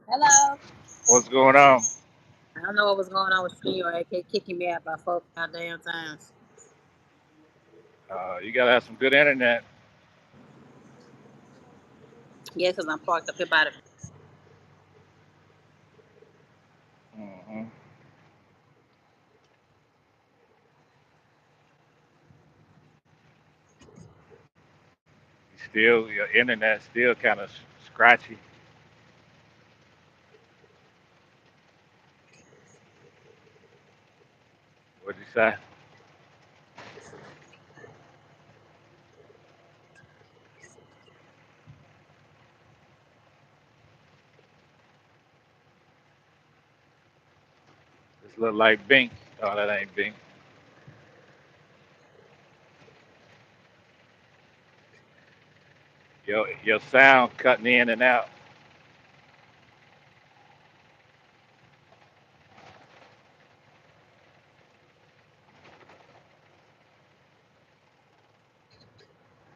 Hello. What's going on? I don't know what was going on with Streamer. It kept kicking me out by 4 goddamn times. You gotta have some good internet. Yeah, because I'm parked up here by the. Hmm. Still, your internet still kind of scratchy. What'd you say? This look like Bink. Oh, that ain't Bink. Your sound cutting in and out.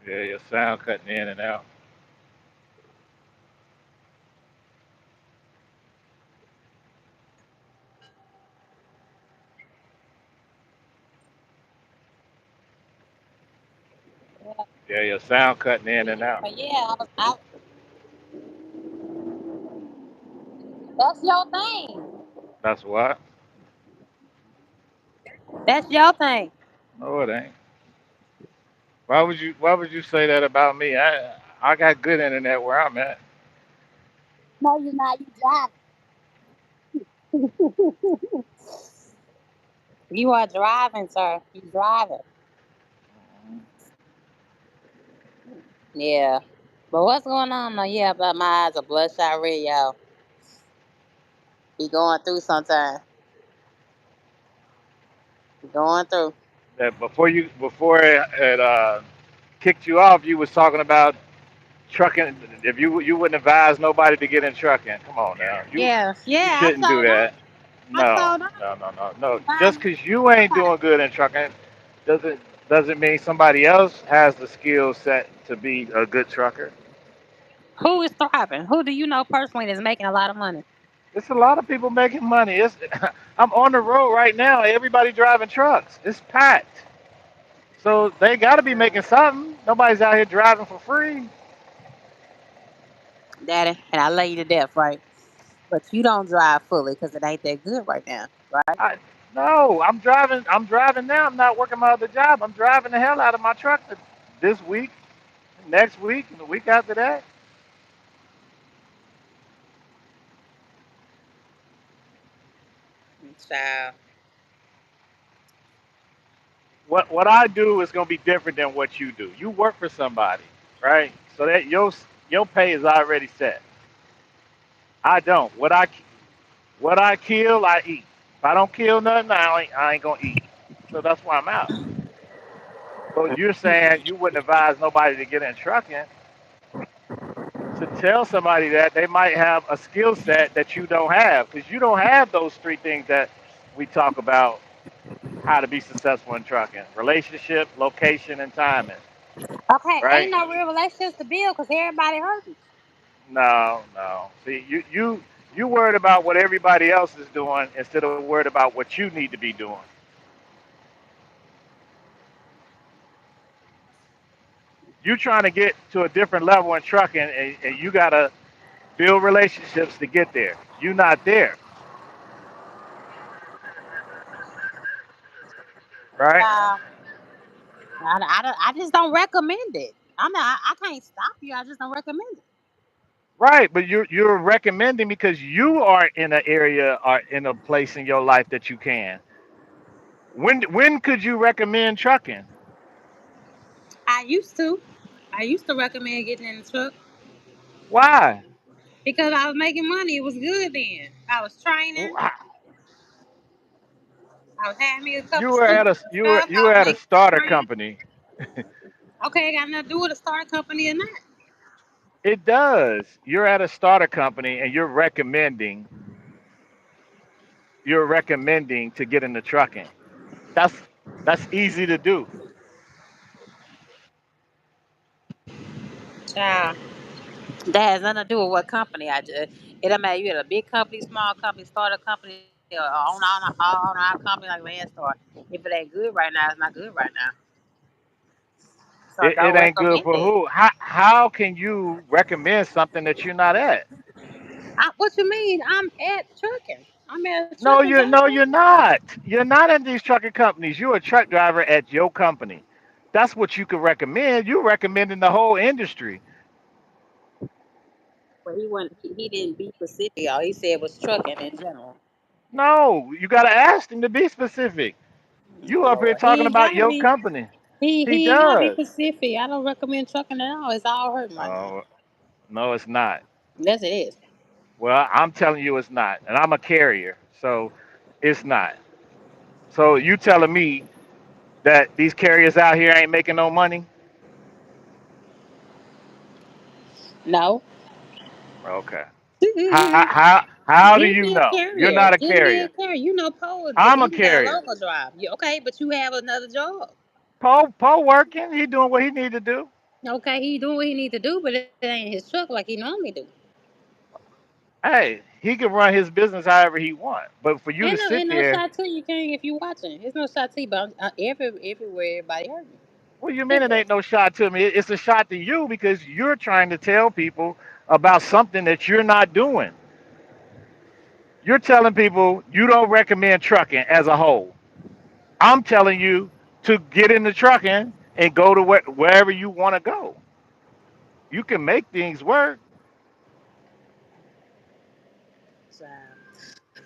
Yeah, your sound cutting in and out. Yeah, your sound cutting in and out. But yeah, that's your thing. That's what? That's your thing. No, it ain't. Why would you say that about me? I got good internet where I'm at. No, you're not. You driving. You are driving, sir. You driving. Yeah. But what's going on? No, yeah, but my eyes are bloodshot red, y'all. Be going through sometime. Be going through. That before it kicked you off, you was talking about trucking. If you wouldn't advise nobody to get in trucking. Come on now, Yeah, you yeah, I shouldn't do saw that. that. I No, saw that. no, no, no, no. Why? Just because you ain't doing good in trucking doesn't doesn't mean somebody else has the skill set to be a good trucker. Who is thriving? Who do you know personally that's making a lot of money? It's a lot of people making money. I'm on the road right now. Everybody driving trucks. It's packed. So they got to be making something. Nobody's out here driving for free. Daddy, and I love you to death, right? But you don't drive fully because it ain't that good right now, right? I no, I'm driving. I'm driving now. I'm not working my other job. I'm driving the hell out of my truck this week, next week, and the week after that. Child. What I do is gonna be different than what you do. You work for somebody, right? So that your pay is already set. I don't. What I kill, I eat. If I don't kill nothing, I ain't gonna eat. So that's why I'm out. But you're saying you wouldn't advise nobody to get in trucking. To tell somebody that they might have a skill set that you don't have because you don't have those three things that we talk about how to be successful in trucking: relationship, location, and timing. Okay, ain't Right? no real relationships to build because everybody hurting. No, no. See, you worried about what everybody else is doing instead of worried about what you need to be doing. You trying to get to a different level in trucking, and you gotta build relationships to get there. You not there, right? Uh, I just don't recommend it. I can't stop you. I just don't recommend it. Right, but you're recommending because you are in an area or in a place in your life that you can. When could you recommend trucking? I used to. I used to recommend getting in the truck Why? because I was making money. It was good then. I was training. I was having me a couple You were at students a and you were stuff. you I were was at a making starter money. company. Okay, it got nothing to do with a start company or not. It does. You're at a starter company and you're recommending to get into trucking. That's that's easy to do. Child, that has nothing to do with what company I just. It don't matter. You at a big company, small company, startup company, or on our company like Landstar. If it ain't good right now, it's not good right now. So don't It ain't recommend good for it. who? How can you recommend something that you're not at? What you mean? I'm at trucking. I'm at a trucking No, job. you're not. You're not in these trucking companies. You're a truck driver at your company. That's what you can recommend. You're recommending the whole industry. But he didn't be specific. All he said was trucking in general. No, you got to ask him to be specific. You up here Lord, he talking ain't about gotta your be. company. He He ain't gotta be does. Pacific. I don't recommend trucking at all. It's all hurting right now. Oh, no, it's not. Yes, it is. Well, I'm telling you it's not. And I'm a carrier, so it's not. So you telling me that these carriers out here ain't making no money? No. Okay. Give How do you me a know? You're carrier. not a Give me a carrier. carrier. You know, Poe, I'm a he got a carrier. local drive. Okay, but you have another job. Poe working. He doing what he need to do. Okay, he doing what he need to do, but it ain't his truck like he normally do. Hey, he can run his business however he want. But for you to Ain't sit no there, shot to you, King, if you watching. It's no shot to you, but everywhere everybody hurting. what do you mean it Everywhere. ain't no shot to me? It's a shot to you because you're trying to tell people about something that you're not doing. You're telling people you don't recommend trucking as a whole. I'm telling you to get into trucking and go to wherever you want to go. You can make things work, Child.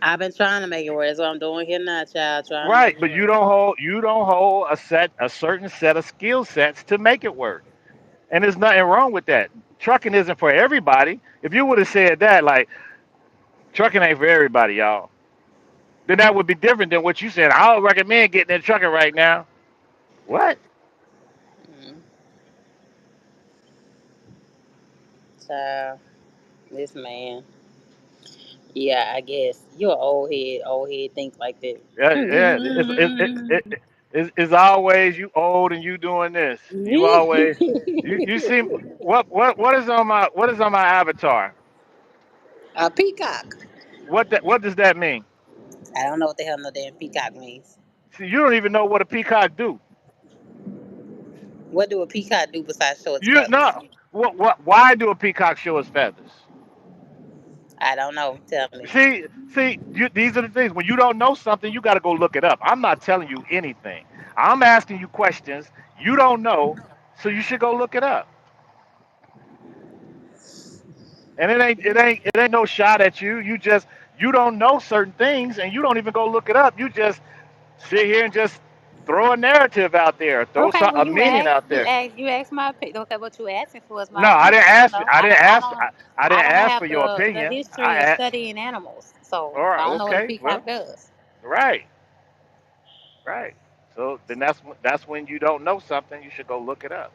I've been trying to make it work. That's what I'm doing here now, child. Trying to make right? it But work. you don't hold a certain set of skill sets to make it work. And there's nothing wrong with that. Trucking isn't for everybody. If you would have said that, like, trucking ain't for everybody, y'all, then that would be different than what you said. I don't recommend getting in trucking right now. What? Mm, child, this man. Yeah, I guess you're an old head. Old head think like that. Yeah, yeah. It's always you old and you doing this. You always you seem what is on my avatar? A peacock. What does that mean? I don't know what the hell no damn peacock means. See, you don't even know what a peacock do. What do a peacock do besides show its You feathers? know why do a peacock show its feathers? I don't know. Tell me. These are the things. When you don't know something, you got to go look it up. I'm not telling you anything. I'm asking you questions you don't know, so you should go look it up. And it ain't no shot at you. You don't know certain things, and you don't even go look it up. You just sit here and just throw a narrative out there, Okay, well a meaning out there. you ask my opinion. Okay, what you asking for is my No, I opinion. didn't I don't ask. know. I I didn't don't ask have for your the opinion. history of studying animals, so All right, I don't know what a okay, well, peacock does. right, right. So then that's when you don't know something, you should go look it up.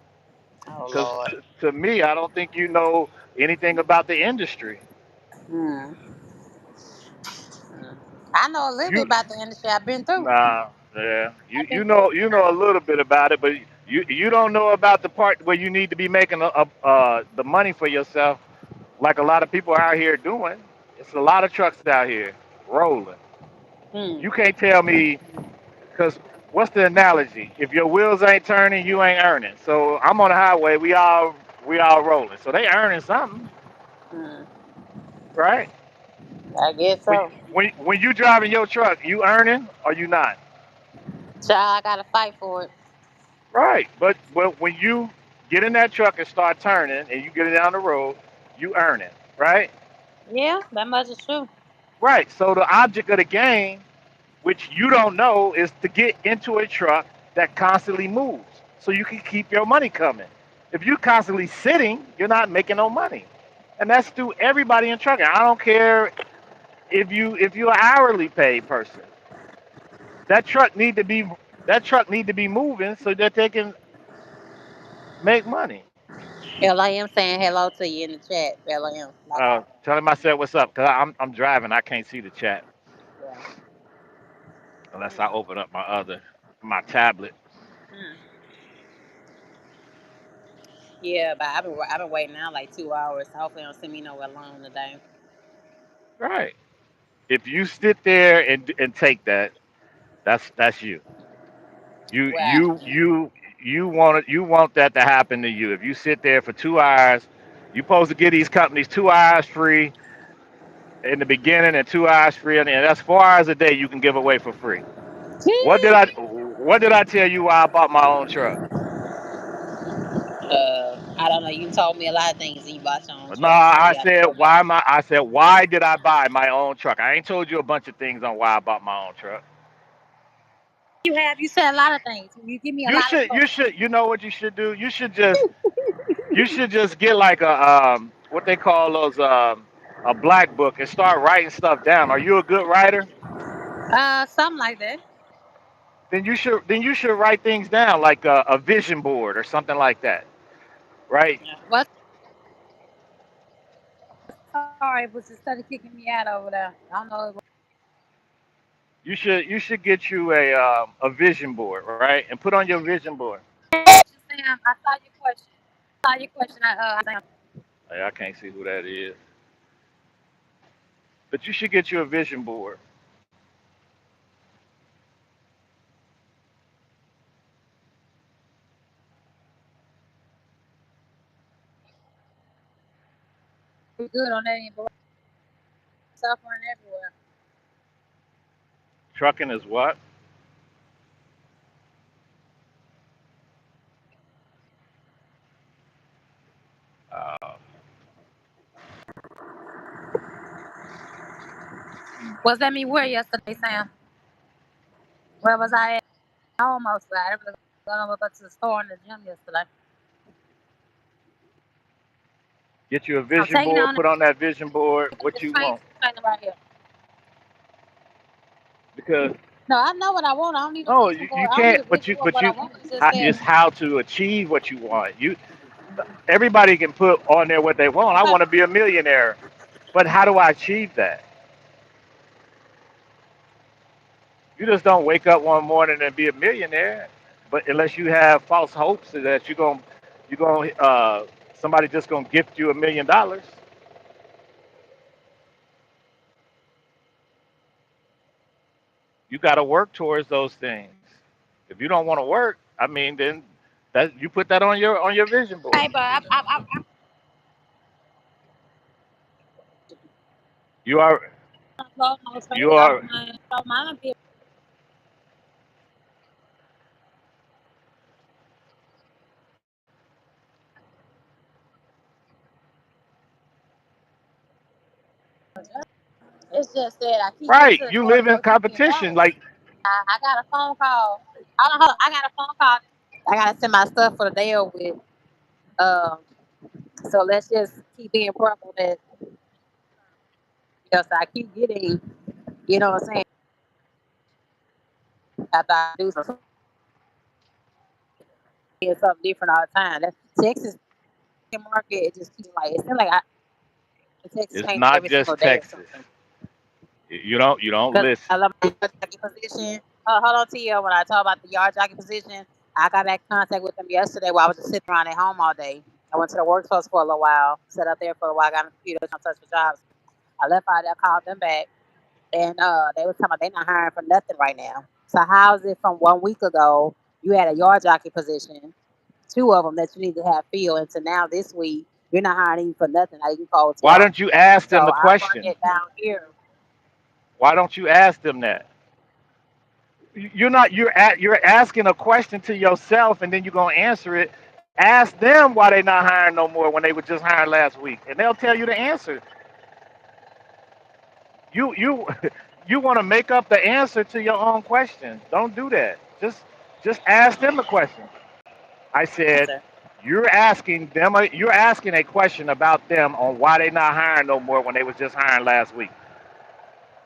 Oh Because Lord. to me, I don't think you know anything about the industry. Hmm. Hmm. I know a little bit You about the industry. I've been through. Nah, yeah, I've been through. you know a little bit about it, but you don't know about the part where you need to be making the money for yourself, like a lot of people out here doing. It's a lot of trucks out here rolling. Hmm. You can't tell me because what's the analogy? If your wheels ain't turning, you ain't earning. So I'm on the highway. We all rolling. So they earning something, Hmm. right? I guess so. When you driving your truck, you earning or you not? Child, I gotta fight for it. Right. But when you get in that truck and start turning and you get it down the road, you earn it. Right? Yeah, that much is true. Right. So the object of the game, which you don't know, is to get into a truck that constantly moves. So you can keep your money coming. If you're constantly sitting, you're not making no money. And that's through everybody in trucking. I don't care if you're an hourly paid person. That truck need to be that truck need to be moving so that they can make money. LIM saying hello to you in the chat. LIM, lock on. Tell him I said what's up, cause I'm driving. I can't see the chat Yeah. unless I Hmm. open up my tablet. Hmm. Yeah, but I've been waiting now like 2 hours. Hopefully, they don't send me nowhere alone today. Right. If you sit there and take that, that's you. You Wow. you you you want that to happen to you. If you sit there for 2 hours, you're supposed to give these companies 2 hours free in the beginning and 2 hours free, and that's 4 hours a day you can give away for free. What did I tell you why I bought my own truck? I don't know. You told me a lot of things and you bought your own No, truck, so I we have to said go back. I said why did I buy my own truck? I ain't told you a bunch of things on why I bought my own truck. You have. You said a lot of things. You give me a You lot of should stories. you should you know what you should do? You should just get like a what they call those a black book and start writing stuff down. Are you a good writer? Something like that. Then you should write things down like a vision board or something like that, right? Yeah. Well, sorry, it was just started kicking me out over there. I don't know. You should get you a vision board, right, and put on your vision board. Sam, I saw your question. I saw your question. Sam. Hey, I can't see who that is, but you should get you a vision board. We good on that end, but suffering everywhere. Trucking is what? Uh, Was that me where yesterday, Sam? Where was I at? I almost got. I was going over to the store and the gym yesterday. get you a I'm vision taking it board. on Put on that vision board what this you train want, right here. because No, I know what I want. I don't need a no, vision you board. I don't need can't. a vision board. But What I you want is just that. it's how to achieve what you want. Everybody can put on there what they want. I Okay. want to be a millionaire, but how do I achieve that? You just don't wake up one morning and be a millionaire. But unless you have false hopes that somebody just gonna gift you $1 million, you got to work towards those things. If you don't want to work, I mean, then that you put that on your vision board. Hey, but I You are upload no trade you off are mine. So mine be it's just that I keep getting right. to the You store, the live in store keep being competition. closed. Like I got a phone call. Hold on, I got a phone call. I gotta send my stuff for the day over with. Um, so let's just keep being prayerful that yes, I keep getting, you know what I'm saying, after I do something different all the time. That's Texas market, it just keeps like it seems like Texas it's change not every single just day or Texas. something. You don't Because I listen. love my yard jockey position. Hold on, Tia. When I talk about the yard jockey position, I got back in contact with them yesterday while I was just sitting around at home all day. I went to the workforce for a little while, sat up there for a while, got on the computer, trying to search for jobs. I left out there, called them back, and they was talking about they not hiring for nothing right now. So how's it from 1 week ago? You had a yard jockey position, two of them that you need to have filled, and to now this week you're not hiring even for nothing, not even for Why OTR. don't you ask So them the I bring question? it down here. Why don't you ask them that? You're asking a question to yourself and then you're gonna answer it. Ask them why they not hiring no more when they were just hired last week, and they'll tell you the answer. You you want to make up the answer to your own question. Don't do that. Just ask them the question. I said Answer. you're asking a question about them on why they not hiring no more when they was just hiring last week.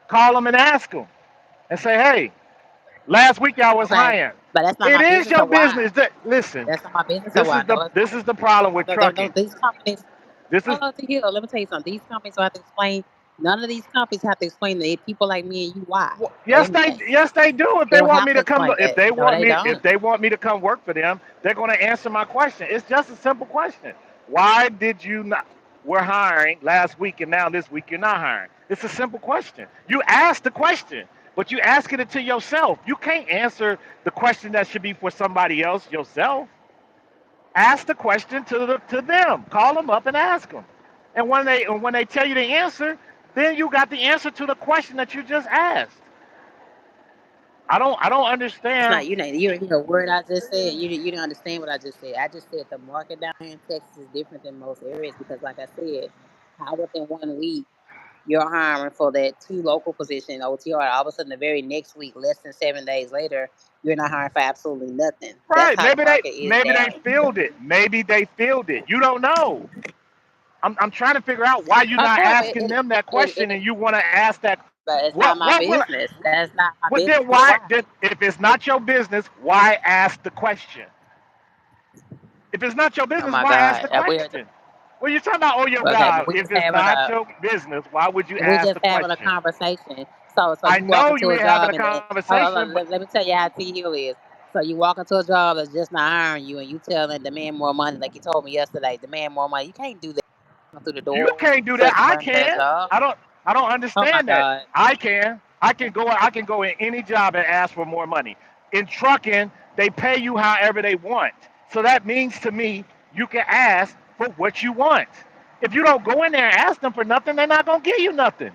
Call them and ask them and say, hey, last week y'all was Okay, hiring. but that's not It my is business your or why. business. Listen, That's not my business or this is why. the No, it's this not. is the problem with No, trucking. these companies. This is Hold on to you. Let me tell you something. These companies don't have to explain. None of these companies have to explain to people like me and you why they invest. yes they do. If They they don't want have me to to come, explain that. No, they if don't. they want me to come work for them, they're going to answer my question. It's just a simple question. Why did you not? We're hiring last week and now this week you're not hiring. It's a simple question. You ask the question, but you asking it to yourself. You can't answer the question that should be for somebody else yourself. Ask the question to them. Call them up and ask them. And when they tell you the answer, then you got the answer to the question that you just asked. I don't It's understand. not you hear a word I just said. You didn't understand what I just said. I just said the market down here in Texas is different than most areas because, like I said, how within 1 week you're hiring for that two local position OTR. All of a sudden, the very next week, less than 7 days later, you're not hiring for absolutely nothing. That's Right? how the Maybe they market is maybe they down filled here. it. Maybe they filled it. You don't know. I'm trying to figure out why you're not Okay, but asking them that question and you want to ask that. but it's not What my what will business. That's not my Well, business. then But why? why? Then if it's not your business, why ask the question? If it's not your Oh business, my why ask God, the question? Well, you're talking about, oh, your okay, but God. If it's not your business, why would you we ask just the having a question? conversation. So I you walk know into you a having a job and hold on, conversation, but let me tell you how T Hill is. So you walk into a job that's just not hiring you, and you tell them demand more money, like you told me yesterday. Demand more money. You can't do that through the you door, can't do that. expect to I bring that can. job. I don't Oh my understand that. God. I can. I can go in any job and ask for more money. In trucking, they pay you however they want. So that means to me, you can ask for what you want. If you don't go in there and ask them for nothing, they're not gonna give you nothing.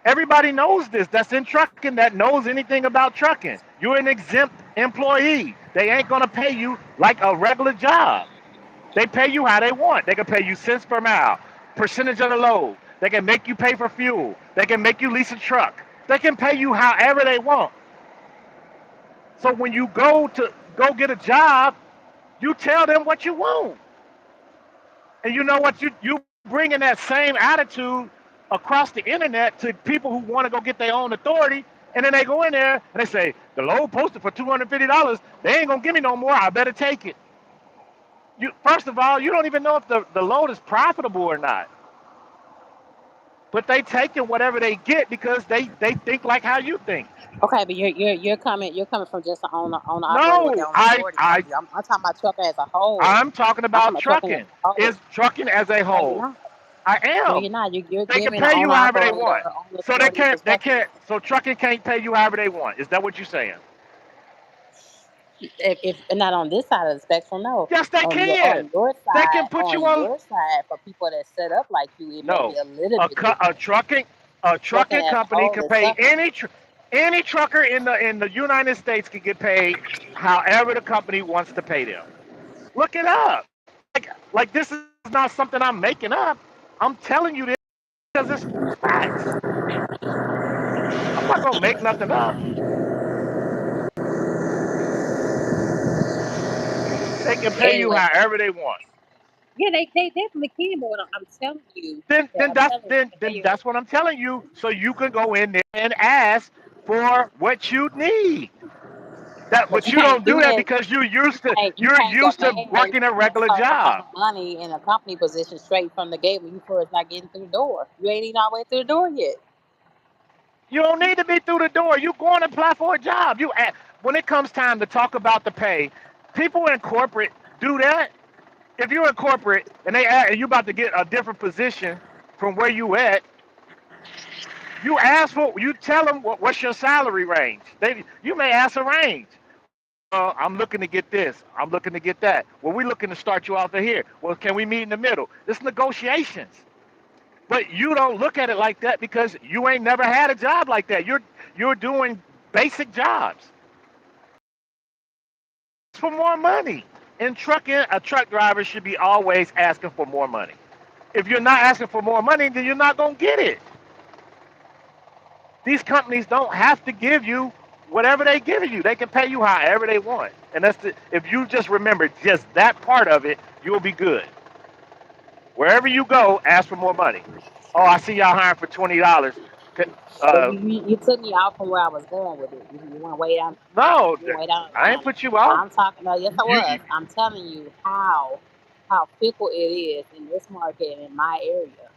Everybody knows this. That's in trucking. That knows anything about trucking. You're an exempt employee. They ain't gonna pay you like a regular job. They pay you how they want. They can pay you cents per mile, percentage of the load. They can make you pay for fuel. They can make you lease a truck. They can pay you however they want. So when you go get a job, you tell them what you want. And you know what? You bringing that same attitude across the internet to people who want to go get their own authority, and then they go in there and they say the load posted for $250. They ain't gonna give me no more. I better take it. First of all, you don't even know if the load is profitable or not. But they taking whatever they get because they think like how you think. Okay, but you're coming from just an owner operator with their No, own I authority point I of view. I'm talking about trucking as a whole. I'm talking I'm talking about about trucking as trucking. a whole. Is trucking as a No, you're whole. not. I No, am. you're not. You're They can giving an pay you owner however they operator want. on So they authority can't they perspective. can't so trucking can't pay you however they want. Is that what you're saying? If not on this side of the spectrum, no. Yes, they can. They can put you On on. your side, for people that set up like you, it may be No, a little a bit different. trucking a Trucking trucking as a company whole can is pay suffering. any trucker in the United States can get paid however the company wants to pay them. Look it up. Like this is not something I'm making up. I'm telling you this because it's facts. I'm not gonna make nothing up. They can pay you Anyway, however they want. yeah, they definitely can, but I'm telling you Then that then I'm that's telling you they then can pay then you. that's what I'm telling you. So you can go in there and ask for what you need. That But but you you can't don't do do that that. because you're used to You you're can't used to demand working a a regular certain amount job. of money in a company position straight from the gate when you first not getting through the door. You ain't even all the way through the door yet. You don't need to be through the door. You go and apply for a job. When it comes time to talk about the pay, people in corporate do that. If you're in corporate and you about to get a different position from where you at, you tell them what's your salary range. You may ask a range. Well, I'm looking to get this. I'm looking to get that. Well, we're looking to start you off of here. Well, can we meet in the middle? It's negotiations. But you don't look at it like that because you ain't never had a job like that. You're doing basic jobs. Ask for more money. In trucking, a truck driver should be always asking for more money. If you're not asking for more money, then you're not gonna get it. These companies don't have to give you whatever they give you. They can pay you however they want. And if you just remember just that part of it, you'll be good. Wherever you go, ask for more money. Oh, I see y'all hiring for $20. But Uh, you took me off from where I was going with it. You want to wait on no, you wait on I ain't line. put you out. I'm talking about yes I You was. I'm telling you how fickle it is in this market and in my area.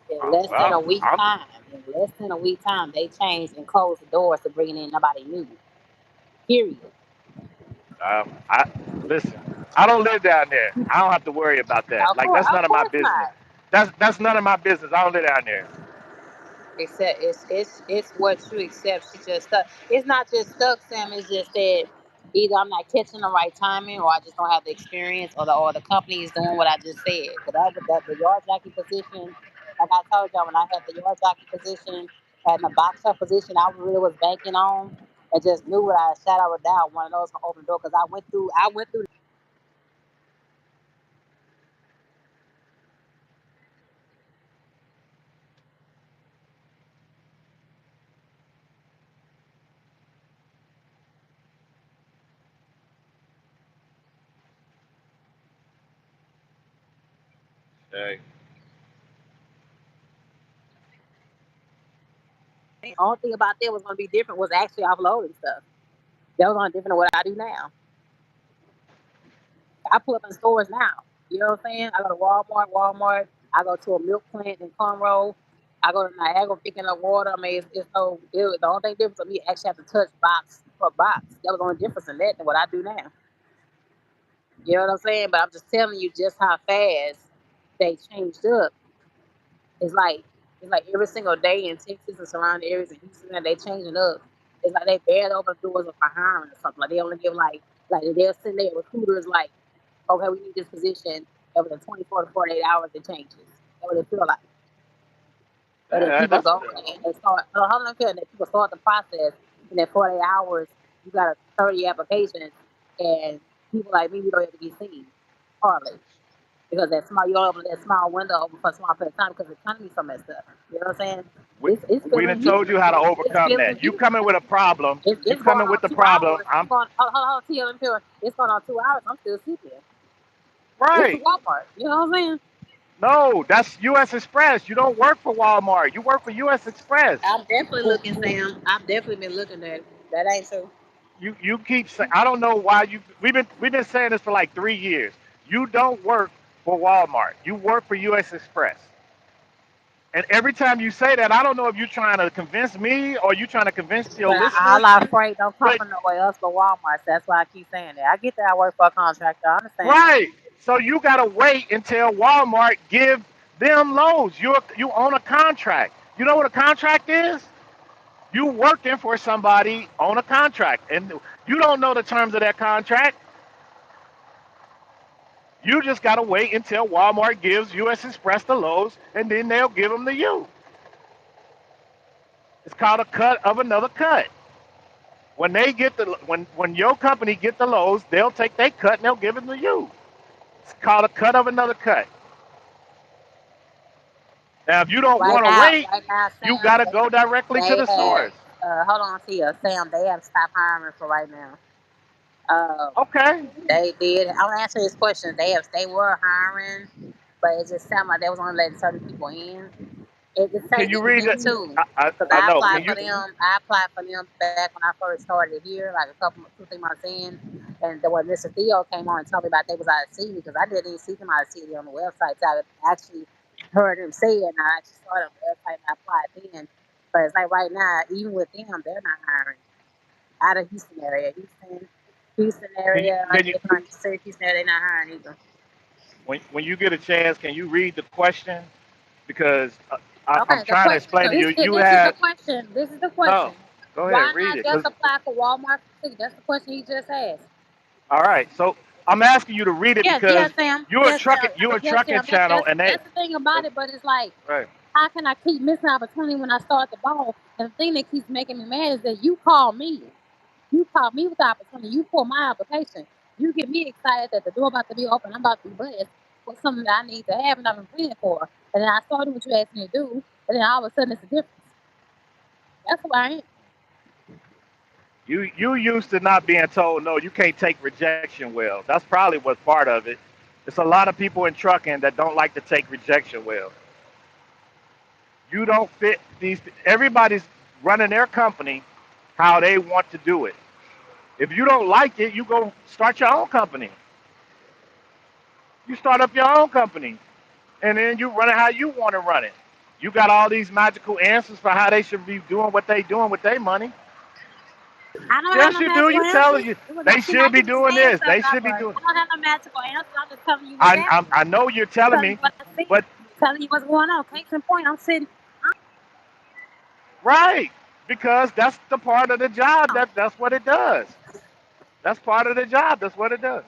In less than well, a week I'm time. In less than a week time, they changed and closed the doors to bringing in nobody new. Period. I listen. I don't live down there. I don't have to worry about that. Like that's none Of of my course business. not. That's none of my business. I don't live down there. Except it's what you accept. She just stuck. It's not just stuck, Sam. It's just that either I'm not catching the right timing, or I just don't have the experience, or the company is doing what I just said. But that the yard jockey position, like I told y'all, when I had the yard jockey position and the boxer position, I really was banking on and just knew without a shadow of a doubt one of those gonna open the door because I went through. Hey, The only thing about that was gonna be different was actually offloading stuff. That was only different than what I do now. I pull up in stores now. You know what I'm saying? I go to Walmart. I go to a milk plant in Conroe. I go to Niagara picking up water. I mean, the only thing difference of me actually have to touch box for box. That was the only difference in that than what I do now. You know what I'm saying? But I'm just telling you just how fast they changed up. It's like it's like every single day in Texas and surrounding areas in Houston, and they changing up. It's like they barely open doors for hiring or something. Like they only give like they'll send their recruiters like, okay, we need this position. And within 24 to 48 hours, it changes. That's what it feel like. And then yeah, people that's go and start. Hold on, and then people start the process. In that 48 hours, you got 30 applications, and people like me, we don't have to be seen hardly because that small you open that small window open for a small period of time because the economy's so messed up. You know what I'm saying? we, It's we done feeling told here. you how to It's overcome feeling that. You here. coming with a problem. You It's going coming on with the two problem. hours. I'm Hold on, T. Let me feel. It's going on 2 hours. I'm still sitting there. It's the right. Walmart. You know what I'm saying? No, that's U.S. Express. You don't work for Walmart. You work for U.S. Express. I'm definitely Who, looking, who, Sam. I've definitely been looking at it. That ain't true. you keep saying. I don't know why you. We've been saying this for like 3 years. You don't work for Walmart. You work for U.S. Express. And every time you say that, I don't know if you're trying to convince me or you trying to convince your But listeners. all our freight don't come But from nowhere else but Walmart. So that's why I keep saying that. I get that I work for a contractor. I understand that. right, so you gotta wait until Walmart give them loads. You own a contract. You know what a contract is? You working for somebody on a contract, and you don't know the terms of that contract. You just gotta wait until Walmart gives U.S. Express the loads, and then they'll give them to you. It's called a cut of another cut. When your company get the loads, they'll take their cut and they'll give it to you. It's called a cut of another cut. Now, if you don't want to wait, Right now, you Sam, gotta go directly to they the have source. hold on, Tia. Sam, they have stopped hiring for right now. Um, Okay. they did. I'll answer his question. They were hiring, but it just sounded like they was only letting certain people in. It say Can that you with read them it? too. Cause I I know. applied Can for you? them. I applied for them back when I first started here, like a couple, 2, 3 months in. And then when Mr. Theo came on and told me about they was out of city, because I didn't even see them out of city on the website. So I actually heard him say it, and I actually saw it on the website and I applied then. But it's like right now, even with them, they're not hiring out of Houston area. Houston Can you? area, Can you? Akron, Syracuse area, they're not hiring either. When you get a chance, can you read the question? Because I'm Okay, the trying to question. explain So to you. You this is the had question. This is the no. question. Go Why ahead, read not it. just Cause apply for Walmart for free? That's the question he just asked. all right. So I'm asking you to read it Yes, yes, because Sam. you're a Yes, trucking. Sam. You're a Yes, trucking Sam. That's channel, that's and they. that's the thing about it. But it's like, Right. how can I keep missing opportunity when I start the ball? And the thing that keeps making me mad is that you call me. You call me with the opportunity. You pull my application. You get me excited that the door about to be open. I'm about to be blessed with something that I need to have and I've been praying for. And then I started what you asked me to do. And then all of a sudden it's a difference. That's why I am. You used to not being told no. You can't take rejection well. That's probably what's part of it. It's a lot of people in trucking that don't like to take rejection well. You don't fit these. Everybody's running their company how they want to do it. If you don't like it, you go start your own company. You start up your own company, and then you run it how you want to run it. You got all these magical answers for how they should be doing what they doing with their money. I don't have Yes, no you do. magical You telling answers. you It was they like, see, I should be keep doing saying this. stuff, They but should be doing. I don't have no magical answers. I'm just telling you what's I happening. know you're I'm telling telling you me, what I see. but telling you what's going on. Case in point, I'm sitting. Right. Because that's the part of the job I'm that's what it does. That's part of the job. That's what it does.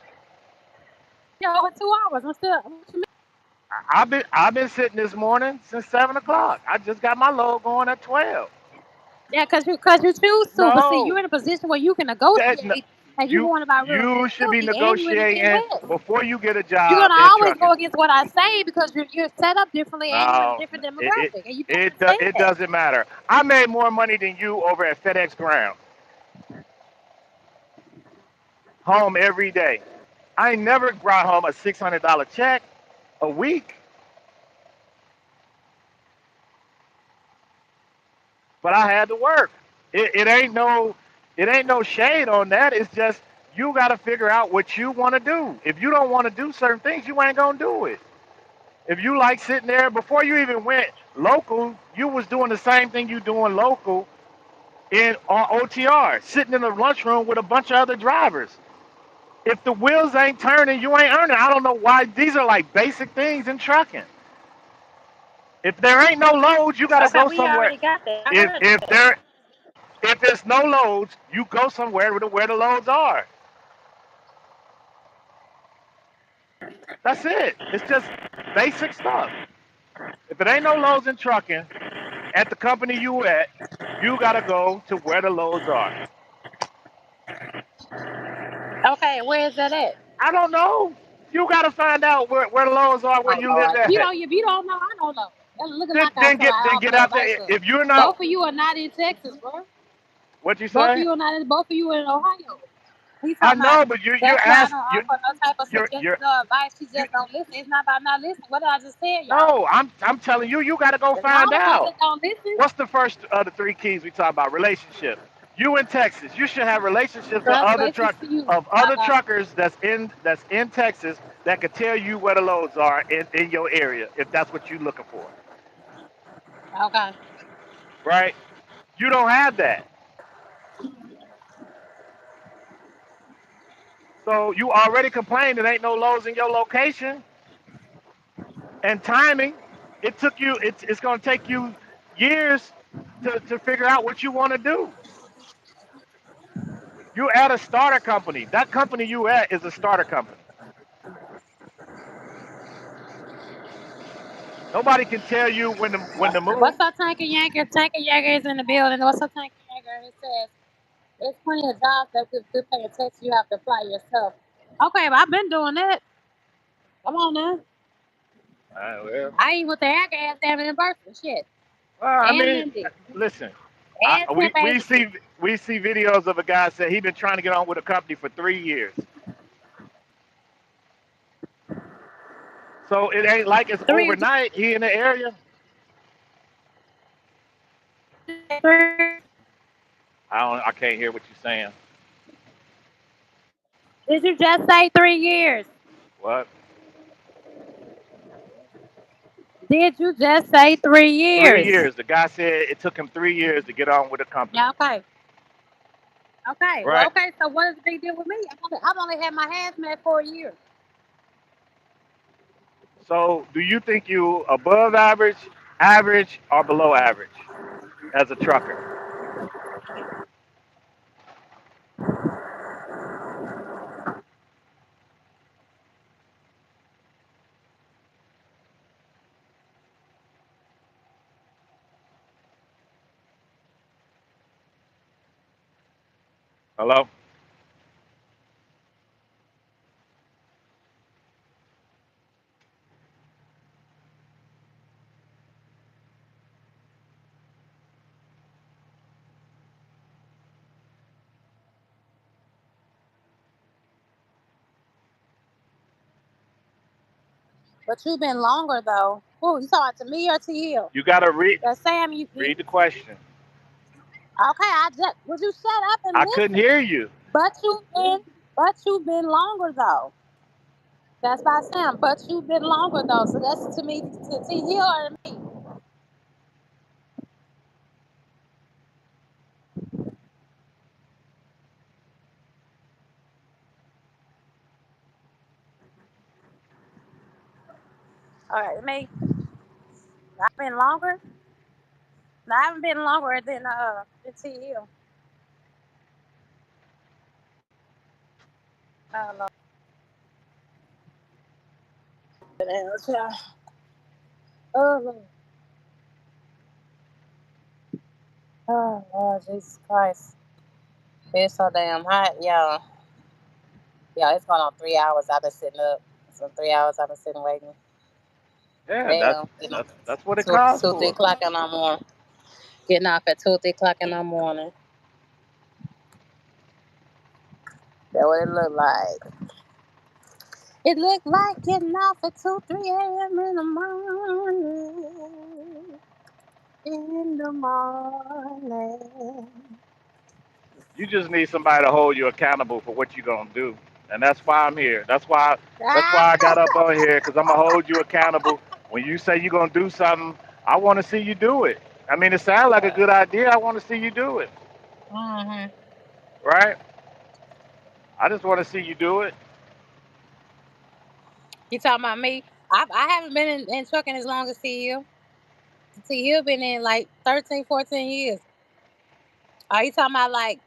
here over 2 hours. I'm still. What you mean? I've been sitting this morning since 7 o'clock. I just got my load going at 12. Yeah, cause you choose to. But see, No, you're in a position where you can that no, negotiate, and you you going about real you should be responsibility, and you in the negotiating Midwest. before you get a You're job gonna in always trucking. go against what I say because you're set up differently, and you're in a No, different it it demographic, and you don't understand it that. doesn't matter. I made more money than you over at FedEx Ground, home every day. I ain't never brought home a $600 check a week, but I had to work. It ain't no shade on that. It's just you got to figure out what you want to do. If you don't want to do certain things, you ain't gonna do it. If you like sitting there before you even went local, you was doing the same thing you doing local in on OTR, sitting in the lunchroom with a bunch of other drivers. If the wheels ain't turning, you ain't earning. I don't know why these are like basic things in trucking. If there ain't no loads, you gotta Okay, go we somewhere. already got that. I If heard if that. there if there's no loads, you go somewhere where the loads are. That's it. It's just basic stuff. If it ain't no loads in trucking at the company you at, you gotta go to where the loads are. Okay, where is that at? I don't know. You gotta find out where the loads are where Oh you live Lord, at. if you don't know, I don't know. That's looking Then like I said I then get offer out advice there. to. If you're Both not, of you are not in Texas, bro. what you Both of say? you are not in. Both of you are in Ohio. He's I talking about know, but you're that's why I asked don't you offer no type of you're suggestions or advice. She you. just don't listen. It's not about not listening. What did I just tell y'all? No, I'm telling you, you gotta go It's not find a out. person don't listen. What's the first of the three keys we talk about? Relationship. You in Texas, you should have relationships with Translations to you. other Okay. truckers that's in Texas that could tell you where the loads are in your area if that's what you're looking for. Okay. Right? You don't have that. So you already complained there ain't no loads in your location and timing. It's gonna take you years to figure out what you want to do. You at a starter company. That company you at is a starter company. Nobody can tell you when to move. What's up, Tanker Yanker? Tanker Yanker is in the building. What's up, Tanker Yanker? He says there's plenty of jobs that could pay a text. You have to apply yourself. Okay, but I've been doing that. Come on now. Well, I ain't with the hair gas damn it in person. Shit. I And mean, Mindy. listen. And We temp agency. we see videos of a guy said he been trying to get on with a company for 3 years. So it ain't like it's Three. overnight. He in the area. I can't hear what you're saying. Did you just say 3 years? What? Did you just say 3 years? 3 years. The guy said it took him 3 years to get on with a company. Yeah, okay. Okay. Well, Right. okay. So what is the big deal with me? I've only had my hands met for a year. So do you think you above average, average, or below average as a trucker? Hello. But you've been longer though. Who you talking to me or to you? You gotta read Sam, you read the question. okay? I just would you shut up and I couldn't listen? hear you. But you've been longer though. That's by Sam. But you've been longer though. So that's to me to you or to me. All right, me. I've been longer. No, I haven't been longer than TU. Oh Lord. Oh Lord. Oh Lord Jesus Christ. It's so damn hot, y'all. Yeah, it's going on 3 hours. I've been sitting up. So 3 hours I've been sitting waiting. Yeah, Damn. Getting off that's what it at calls 2, 3 for. o'clock in the morning. Getting off at 2, 3 o'clock in the morning. That's what it look like. It looked like getting off at 2, 3 a.m. in the morning. In the morning. You just need somebody to hold you accountable for what you're gonna do, and that's why I'm here. That's Ah! why I got up on here because I'm gonna hold you accountable. When you say you're gonna do something, I want to see you do it. I mean, it sounds like a good idea. I want to see you do it, Mm-hmm. right? I just want to see you do it. You talking about me? I haven't been in trucking as long as TU. TU been in like 13, 14 years. Are you talking about like,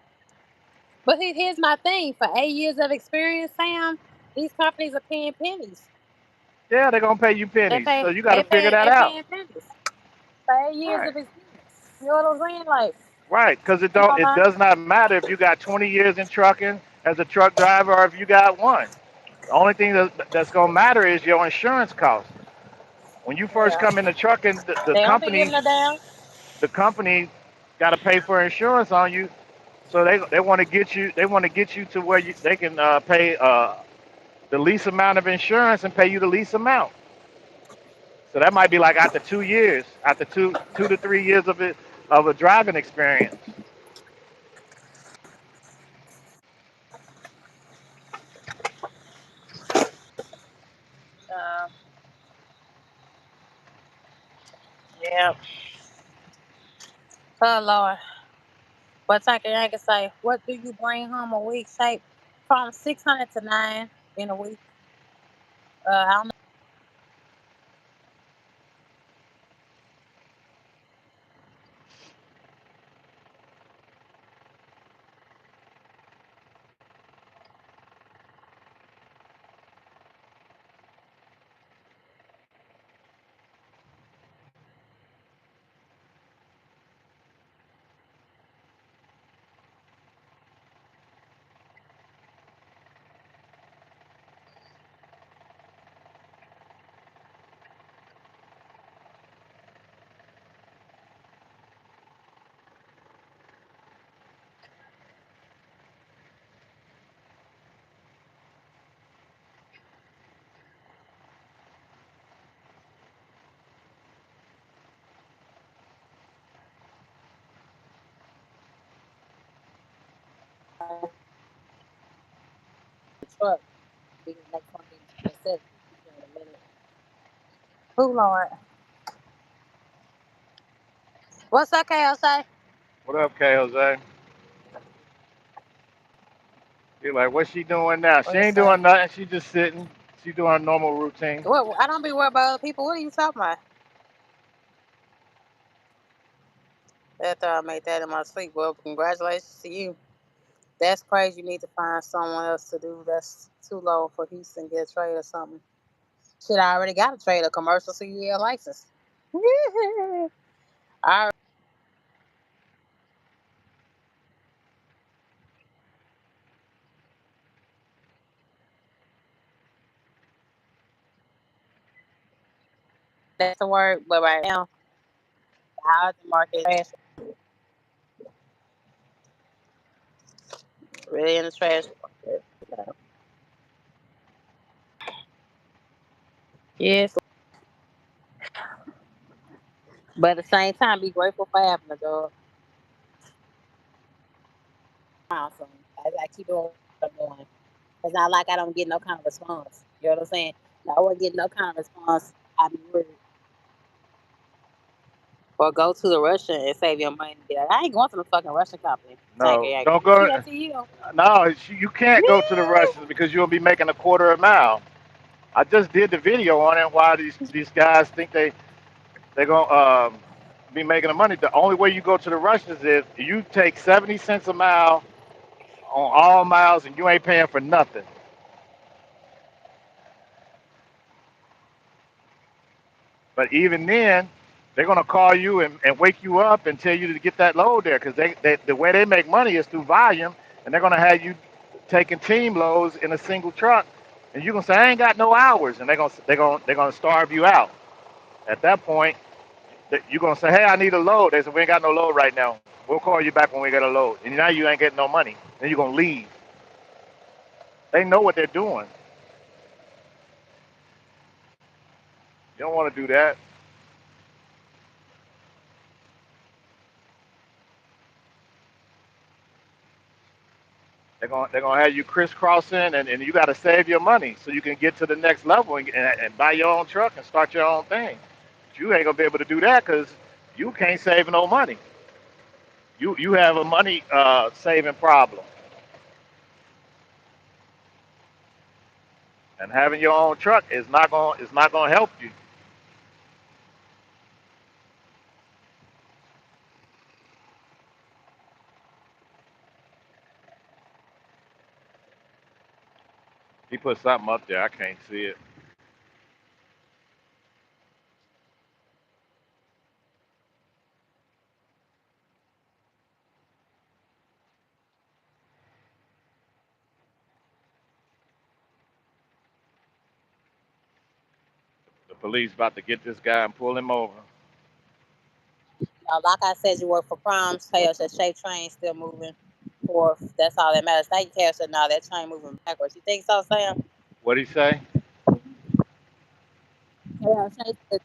but here's my thing. For 8 years of experience, Sam, these companies are paying pennies. Yeah, they're gonna pay you pennies, so you got to figure that They out, paying pennies. For 8 years right? of experience. You know what I'm saying? Like, Right, because come on it now. does not matter if you got 20 years in trucking as a truck driver or if you got one. The only thing that's gonna matter is your insurance cost. When you first Yeah. come into trucking, They don't be giving a damn. the company got to pay for insurance on you, so they want to get you to where they can pay the least amount of insurance and pay you the least amount. So that might be like after 2 years, after 2 to 3 years of it of a driving experience. Uh, yeah. Oh Lord. But I can say, what do you bring home a week? Shape from 600 to 9 in a week. I don't know the truck. Be the next one be the necessity here in a minute. Oh Lord. What's up, KLC? What up, K Jose? You're like, what's she doing now? What She you ain't say? doing nothing. She just sitting. She doing her normal routine. What? I don't be worried about other people. What are you talking about? After I made that in my sleep, well, congratulations to you. That's crazy. You need to find someone else to do. That's too low for Houston. Get a trade or something. Shit, I already got a trade, a commercial CDL license. I that's the word, but right now, the housing market is trash. Really in the trash market. Yes, but at the same time, be grateful for having a job. Awesome. I keep doing what I'm doing. It's not like I don't get no kind of response. You know what I'm saying? If I wouldn't get no kind of response, I'd be worried. Or go to the Russian and save your money. Be like, I ain't going to the fucking Russian company. Thank No, you. don't You see go. that to you? No, you can't go to the Russians because you'll be making a quarter a mile. I just did the video on it. Why these guys think they're gonna be making the money. The only way you go to the rushes is you take 70 cents a mile on all miles, and you ain't paying for nothing. But even then, they're gonna call you and wake you up and tell you to get that load there because the way they make money is through volume, and they're gonna have you taking team loads in a single truck, and you're gonna say I ain't got no hours, and they're gonna starve you out. At that point, you're gonna say, hey, I need a load. They say we ain't got no load right now. We'll call you back when we get a load, and now you ain't getting no money. Then you're gonna leave. They know what they're doing. You don't want to do that. They're gonna have you crisscrossing, and you got to save your money so you can get to the next level and buy your own truck and start your own thing. But you ain't gonna be able to do that because you can't save no money. You have a money saving problem, and having your own truck is not gonna help you. He put something up there. I can't see it. The police about to get this guy and pull him over. Like I said, you work for Primes. Tail said Shay train still moving forth. That's all that matters. Now you Tail said no, that train moving backwards. You think so, Sam? What'd he say? Yeah, Shay said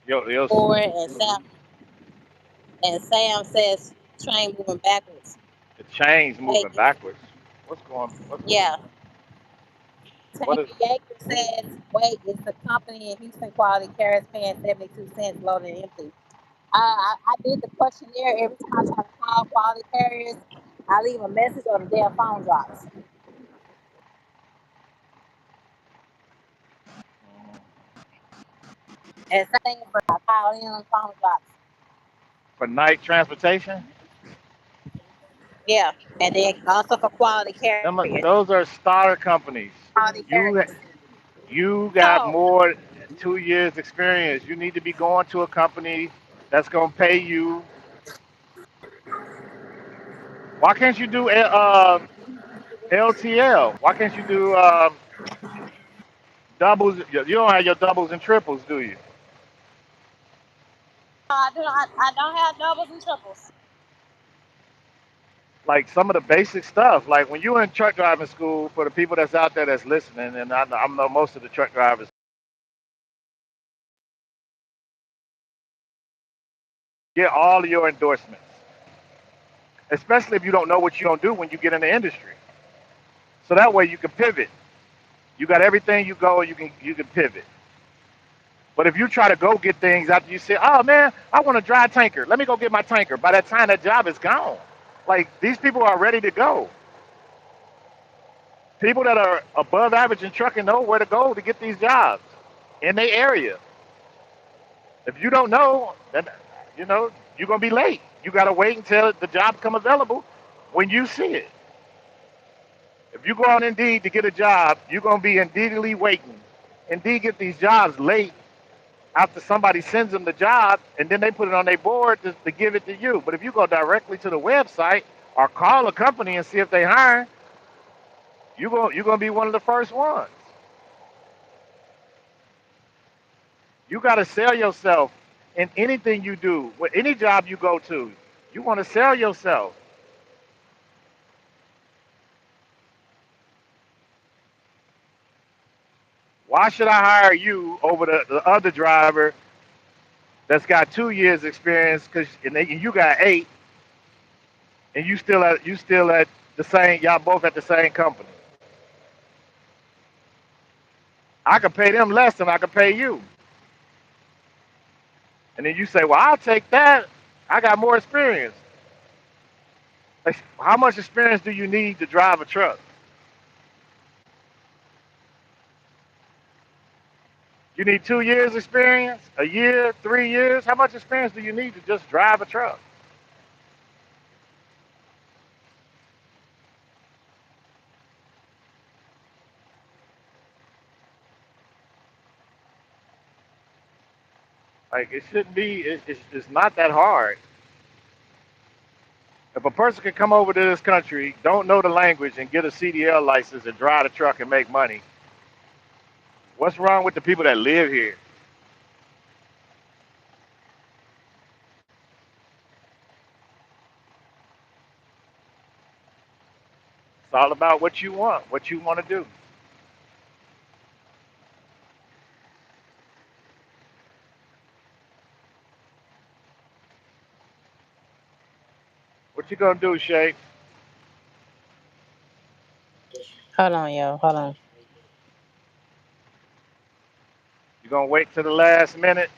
Yo, forward, and Sam says train moving backwards. the chain's Hey, moving backwards. What's going? yeah. What Tank is? Yeager says, wait, it's the company in Houston Quality Carriers paying 72 cents loaded and empty. I did the questionnaire every time I try to call Quality Carriers. I leave a message or the damn phone drops. And same for I call in, phone drops. For night transportation? Yeah. And then also for Quality Carriers. Those are starter companies. Quality You Carriers. you got No, more than 2 years experience. You need to be going to a company that's gonna pay you. Why can't you do LTL? Why can't you do doubles? You don't have your doubles and triples, do you? I don't have doubles and triples. Like some of the basic stuff. Like when you were in truck driving school, for the people that's out there that's listening, and I know most of the truck drivers get all of your endorsements, especially if you don't know what you're gonna do when you get in the industry. So that way you can pivot. You got everything you go, you can pivot. But if you try to go get things after you say, "Oh man, I want a dry tanker. Let me go get my tanker." By that time, that job is gone. Like these people are ready to go. People that are above average in trucking know where to go to get these jobs in their area. If you don't know, then you're gonna be late. You gotta wait until the job come available when you see it. If you go on Indeed to get a job, you're gonna be indeedly waiting. Indeed get these jobs late after somebody sends them the job, and then they put it on their board to give it to you. But if you go directly to the website or call a company and see if they hire, you're gonna be one of the first ones. You gotta sell yourself in anything you do, with any job you go to. You want to sell yourself. Why should I hire you over the other driver that's got 2 years experience? Because you got 8, and you still at the same. Y'all both at the same company. I could pay them less than I could pay you. And then you say, well, I'll take that. I got more experience. Like, how much experience do you need to drive a truck? You need 2 years experience, a year, 3 years. How much experience do you need to just drive a truck? Like it shouldn't be. It's not that hard. If a person can come over to this country, don't know the language, and get a CDL license and drive a truck and make money, what's wrong with the people that live here? It's all about what you want, what you want to do. What you gonna do, Shay? Hold on, yo. Hold on. You gonna wait to the last minute?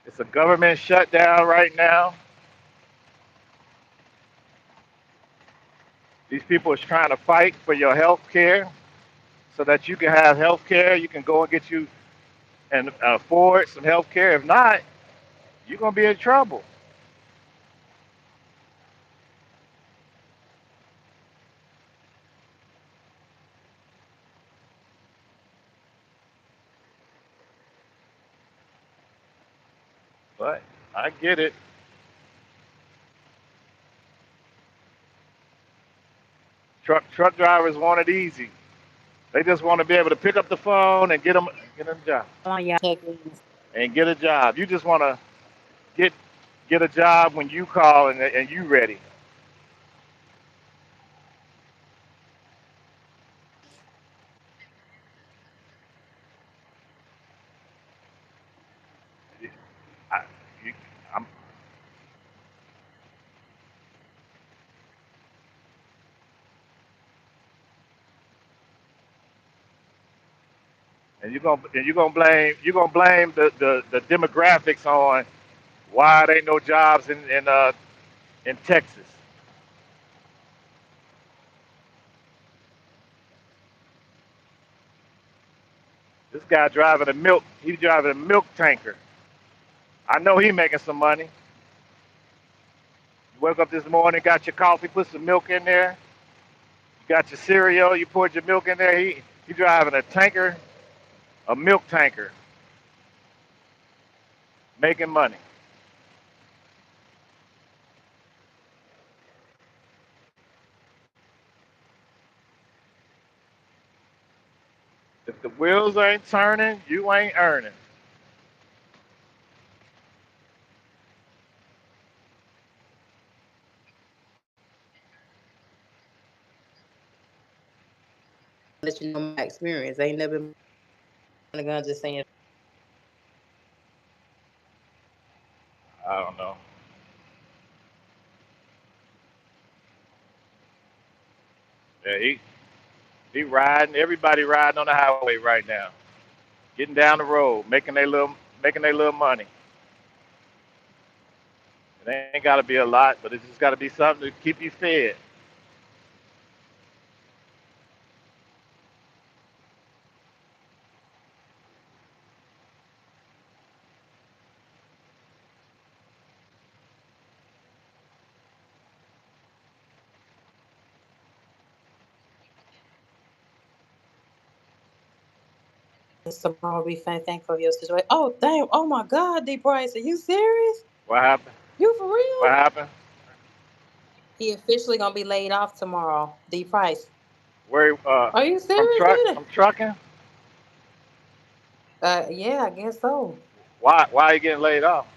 It's a government shutdown right now. These people are trying to fight for your health care so that you can have health care. You can go and get you and afford some health care. If not, you're gonna be in trouble. But I get it. Truck drivers want it easy. They just want to be able to pick up the phone and get them a job Hold on, y'all. Check-ins. and get a job. You just want to get get a job when you call and you ready. I, you, I'm, and you're gonna blame the demographics on why there ain't no jobs in Texas. This guy driving a milk. He's driving a milk tanker. I know he making some money. You wake up this morning, got your coffee, put some milk in there. You got your cereal. You poured your milk in there. He driving a tanker, a milk tanker, making money. If the wheels ain't turning, you ain't earning. Let you know my experience. Ain't never been on the gun just saying. I don't know. Yeah, he riding. Everybody riding on the highway right now, getting down the road, making their little money. It ain't got to be a lot, but it's just got to be something to keep you fed. Tomorrow be thankful for your situation. Oh, damn. Oh, my God, D. Price. Are you serious? What happened? You for What real? happened? He officially going to be laid off tomorrow. D. Price. Where Are you from serious, man? trucking? Yeah, I guess so. Why are you getting laid off?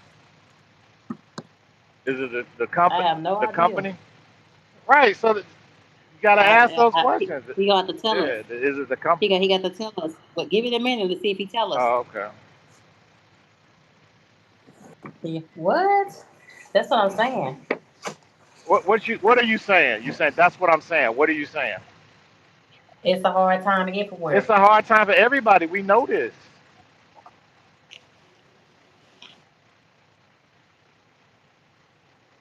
Is it the I company? have no The idea. company? Right. So that you gotta ask those questions. He got to tell us. Yeah. Is it the company? He got to tell us. But give it a minute to see if he tell us. Oh, okay. Yeah. What? That's what I'm saying. What are you saying? You saying that's what I'm saying. What are you saying? It's a hard time to get from It's work. a hard time for everybody. We know this.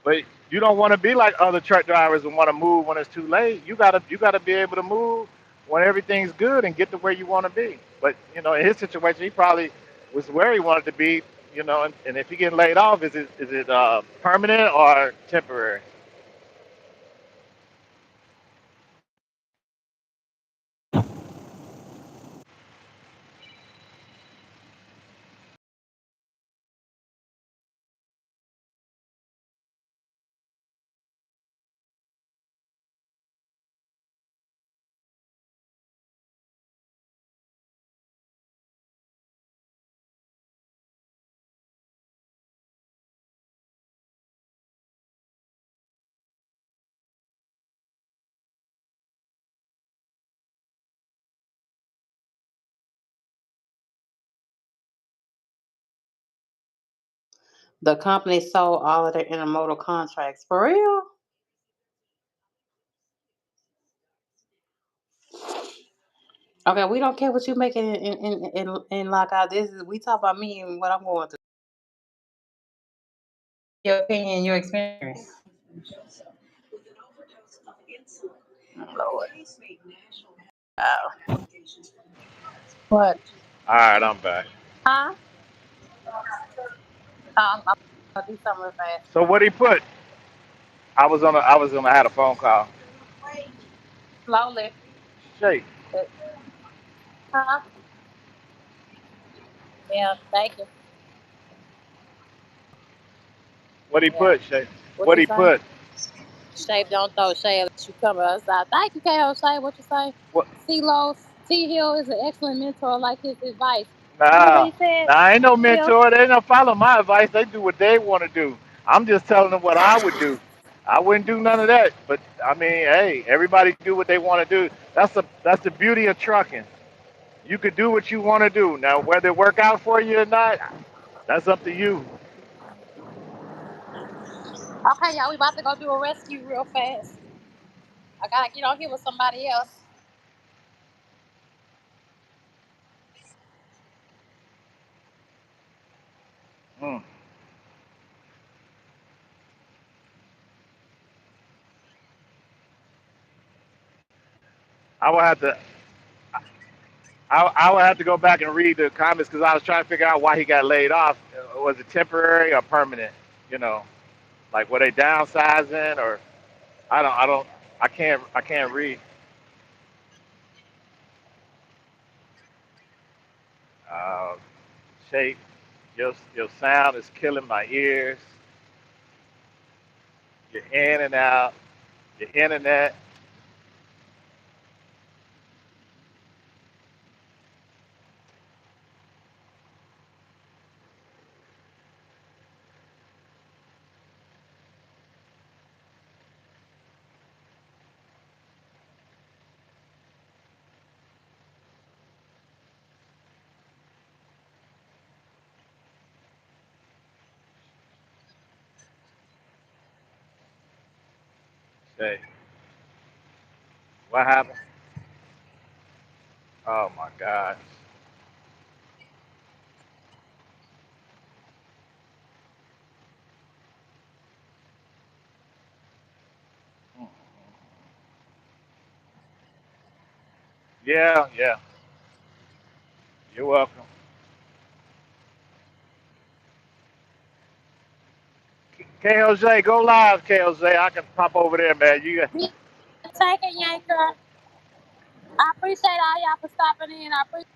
But you don't want to be like other truck drivers and want to move when it's too late. You gotta be able to move when everything's good and get to where you want to be. But in his situation, he probably was where he wanted to be. And if he getting laid off, is it permanent or temporary? The company sold all of their intermodal contracts. For real? Okay, we don't care what you making in lockout. This is we talk about me and what I'm going through. Your opinion, your experience. Lord. Wow. What? All right, I'm back. Huh? I'm gonna do something real fast. So what he put? I had a phone call. Slowly. Shay, Huh? Yeah, thank you. what he Yeah. put? Shay, What what you he say? put? Shay, don't throw shade unless you come outside. Thank you, KO Shay. What you say? What? CeeLo, T Hill is an excellent mentor. I like his advice. You hear what Nah, he said? nah, I ain't no Hill? mentor. They don't follow my advice. They do what they want to do. I'm just telling them what I would do. I wouldn't do none of that. But I mean, hey, everybody do what they want to do. That's the beauty of trucking. You could do what you want to do. Now, whether it work out for you or not, that's up to you. Okay, y'all, we about to go do a rescue real fast. I gotta get on here with somebody else. Mm. I would have to. I would have to go back and read the comments because I was trying to figure out why he got laid off. Was it temporary or permanent? You know, like were they downsizing or I don't I can't read. Uh, Shape, your sound is killing my ears. You're in and out. Your internet. Say, what happened? Oh my gosh. Yeah, yeah. You're welcome. KLJ, go live, KLJ. I can pop over there, man. You Take it, Yanker. I appreciate all y'all for stopping in. I appreciate